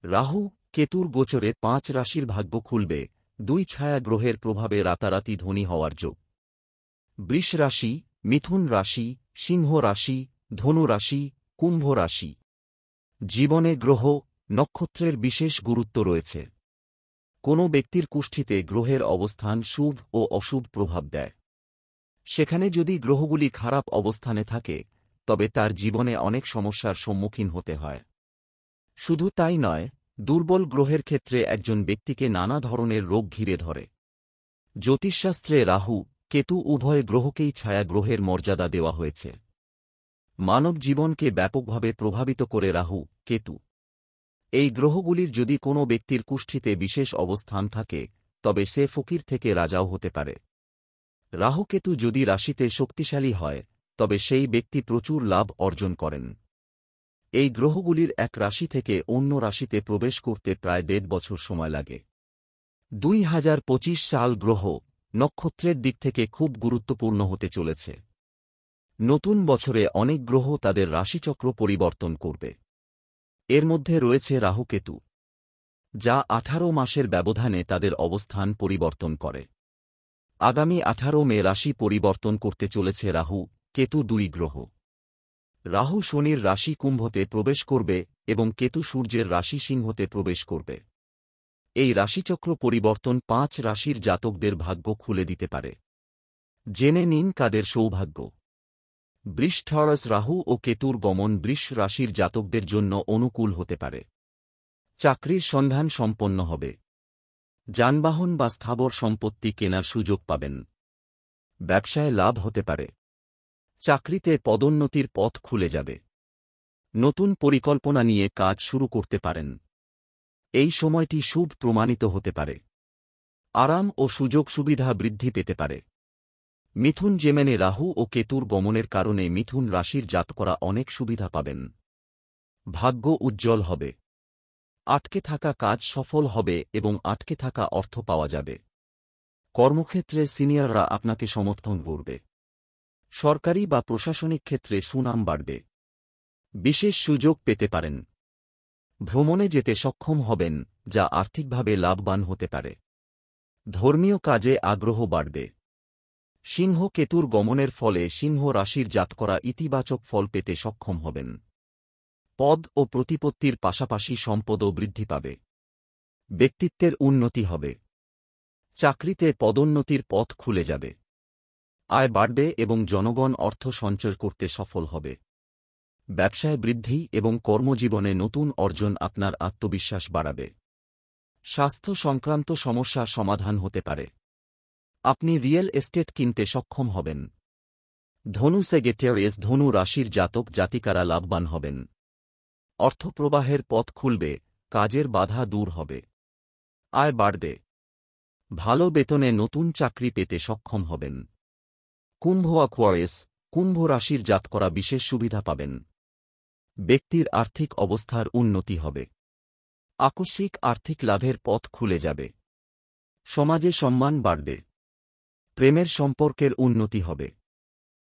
রাহু কেতুর গোচরে 5 রাশির ভাগ্য খুলবে, 2 ছায়া গ্রহের প্রভাবে রাতারাতি ধনী হওয়ার যোগ। বৃষ রাশি, মিথুন রাশি, সিংহ রাশি, ধনু রাশি, কুম্ভ রাশি। জীবনে গ্রহ, নক্ষত্রের বিশেষ গুরুত্ব রয়েছে। কোনো ব্যক্তির কুষ্ঠিতে গ্রহের অবস্থান শুভ ও অশুভ প্রভাব দেয়। সেখানে যদি গ্রহগুলি খারাপ অবস্থানে থাকে, তবে তার জীবনে অনেক সমস্যার সম্মুখীন হতে হয়। শুধু তাই নয়, দুর্বল গ্রহের ক্ষেত্রে একজন ব্যক্তিকে নানা ধরনের রোগ ঘিরে ধরে। জ্যোতিষশাস্ত্রে রাহু, কেতু উভয় গ্রহকেই ছায়া গ্রহের মর্যাদা দেওয়া হয়েছে। মানব জীবনকে ব্যাপকভাবে প্রভাবিত করে রাহু, কেতু। এই গ্রহগুলির যদি কোনো ব্যক্তির কুষ্ঠিতে বিশেষ অবস্থান থাকে, তবে সে ফকির থেকে রাজাও হতে পারে। রাহুকেতু যদি রাশিতে শক্তিশালী হয়, তবে সেই ব্যক্তি প্রচুর লাভ অর্জন করেন। এই গ্রহগুলির এক রাশি থেকে অন্য রাশিতে প্রবেশ করতে প্রায় 1.5 বছর সময় লাগে। 2025 সাল গ্রহ, নক্ষত্রের দিক থেকে খুব গুরুত্বপূর্ণ হতে চলেছে। নতুন বছরে অনেক গ্রহ তাদের রাশিচক্র পরিবর্তন করবে। এর মধ্যে রয়েছে রাহুকেতু, যা 18 মাসের ব্যবধানে তাদের অবস্থান পরিবর্তন করে। আগামী 18 মে রাশি পরিবর্তন করতে চলেছে রাহু, কেতু 2 গ্রহ। রাহু শনির রাশি কুম্ভতে প্রবেশ করবে এবং কেতু সূর্যের রাশি সিংহতে প্রবেশ করবে। এই রাশিচক্র পরিবর্তন 5 রাশির জাতকদের ভাগ্য খুলে দিতে পারে। জেনে নিন কাদের সৌভাগ্য। বৃষ টরাস রাহু ও কেতুর গমন বৃষ রাশির জাতকদের জন্য অনুকূল হতে পারে। চাকরির সন্ধান সম্পন্ন হবে। যানবাহন বা স্থাবর সম্পত্তি কেনার সুযোগ পাবেন। ব্যবসায় লাভ হতে পারে। চাকরিতে পদোন্নতির পথ খুলে যাবে। নতুন পরিকল্পনা নিয়ে কাজ শুরু করতে পারেন। এই সময়টি শুভ প্রমাণিত হতে পারে। আরাম ও সুযোগ সুবিধা বৃদ্ধি পেতে পারে। মিথুন জেমেনে রাহু ও কেতুর গমনের কারণে মিথুন রাশির জাতকরা অনেক সুবিধা পাবেন। ভাগ্য উজ্জ্বল হবে। আটকে থাকা কাজ সফল হবে এবং আটকে থাকা অর্থ পাওয়া যাবে। কর্মক্ষেত্রে সিনিয়ররা আপনাকে সমর্থন করবে। সরকারি বা প্রশাসনিক ক্ষেত্রে সুনাম বাড়বে। বিশেষ সুযোগ পেতে পারেন। ভ্রমণে যেতে সক্ষম হবেন, যা আর্থিকভাবে লাভবান হতে পারে। ধর্মীয় কাজে আগ্রহ বাড়বে। সিংহ কেতুর গমনের ফলে সিংহ রাশির জাতকরা ইতিবাচক ফল পেতে সক্ষম হবেন। পদ ও প্রতিপত্তির পাশাপাশি সম্পদও বৃদ্ধি পাবে। ব্যক্তিত্বের উন্নতি হবে। চাকরিতে পদোন্নতির পথ খুলে যাবে। আয় বাড়বে এবং জনগণ অর্থ সঞ্চয় করতে সফল হবে। ব্যবসায় বৃদ্ধি এবং কর্মজীবনে নতুন অর্জন আপনার আত্মবিশ্বাস বাড়াবে। স্বাস্থ্য সংক্রান্ত সমস্যা সমাধান হতে পারে। আপনি রিয়েল এস্টেট কিনতে সক্ষম হবেন। ধনু সেগেটেরিয়াস ধনু রাশির জাতক জাতিকারা লাভবান হবেন। অর্থপ্রবাহের পথ খুলবে, কাজের বাধা দূর হবে। আয় বাড়বে। ভালো বেতনে নতুন চাকরি পেতে সক্ষম হবেন। কুম্ভ অ্যাকুয়ারিয়াস কুম্ভ রাশির জাতকরা বিশেষ সুবিধা পাবেন। ব্যক্তির আর্থিক অবস্থার উন্নতি হবে। আকস্মিক আর্থিক লাভের পথ খুলে যাবে। সমাজে সম্মান বাড়বে। প্রেমের সম্পর্কের উন্নতি হবে।